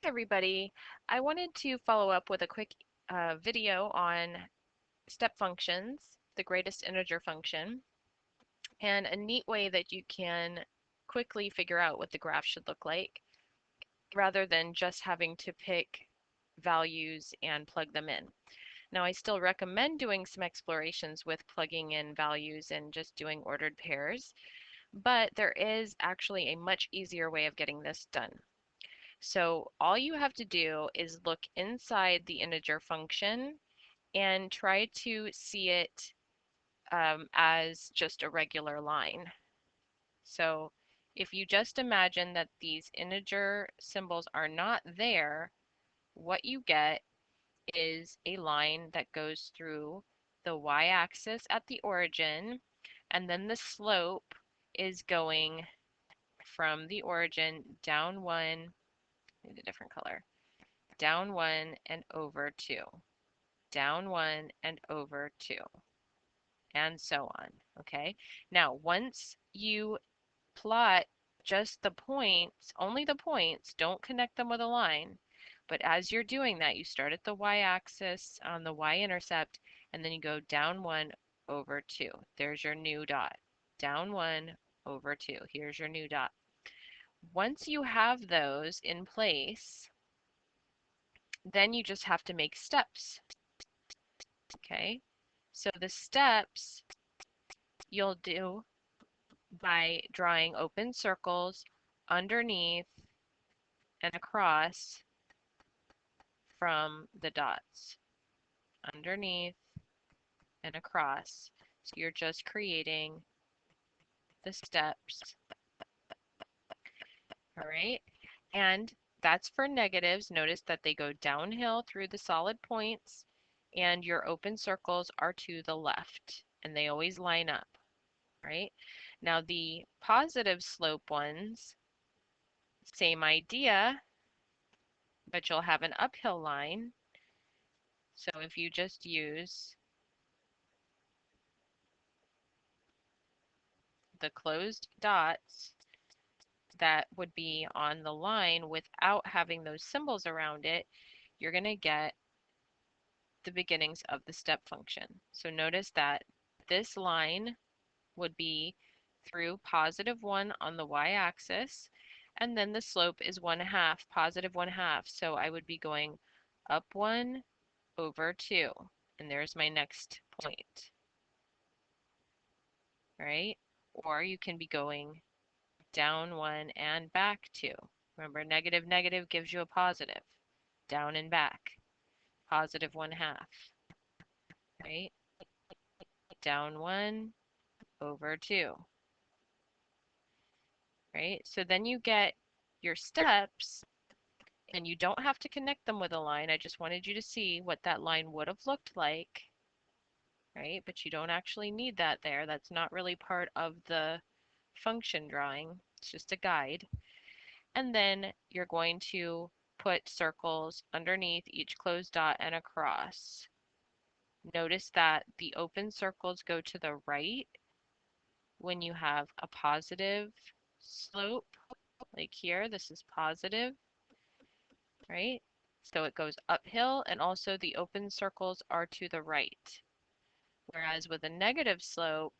Hey everybody, I wanted to follow up with a quick video on step functions, the greatest integer function, and a neat way that you can quickly figure out what the graph should look like rather than just having to pick values and plug them in. Now, I still recommend doing some explorations with plugging in values and just doing ordered pairs, but there is actually a much easier way of getting this done. So all you have to do is look inside the integer function and try to see it as just a regular line. So if you just imagine that these integer symbols are not there, what you get is a line that goes through the y-axis at the origin, and then the slope is going from the origin down one, need a different color, down one and over two, down one and over two, and so on. Okay. Now, once you plot just the points, only the points, don't connect them with a line. But as you're doing that, you start at the y-axis on the y-intercept, and then you go down one over two. There's your new dot. Down one over two. Here's your new dot. Once you have those in place, then you just have to make steps. Okay, so the steps you'll do by drawing open circles underneath and across from the dots. Underneath and across. So you're just creating the steps. All right, and that's for negatives. Notice that they go downhill through the solid points, and your open circles are to the left, and they always line up. Right? Now the positive slope ones, same idea, but you'll have an uphill line. So if you just use the closed dots that would be on the line without having those symbols around it, you're going to get the beginnings of the step function. So notice that this line would be through positive 1 on the y-axis, and then the slope is 1/2, positive 1/2. So I would be going up 1 over 2, and there's my next point, right? Or you can be going down 1 and back 2. Remember, negative negative gives you a positive. Down and back, positive 1/2, right? Down 1 over 2. Right? So then you get your steps, and you don't have to connect them with a line. I just wanted you to see what that line would have looked like, right? But you don't actually need that there. That's not really part of the function drawing. It's just a guide. And then you're going to put circles underneath each closed dot and across. Notice that the open circles go to the right when you have a positive slope. Like here, this is positive, right? So it goes uphill, and also the open circles are to the right. Whereas with a negative slope,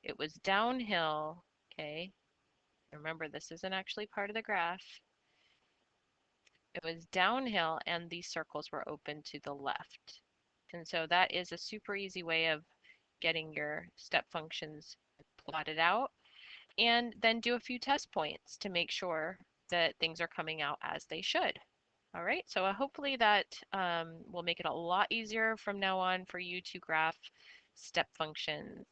it was downhill, okay? Remember, this isn't actually part of the graph. It was downhill, and these circles were open to the left. And so that is a super easy way of getting your step functions plotted out. And then do a few test points to make sure that things are coming out as they should. All right, so hopefully that will make it a lot easier from now on for you to graph step functions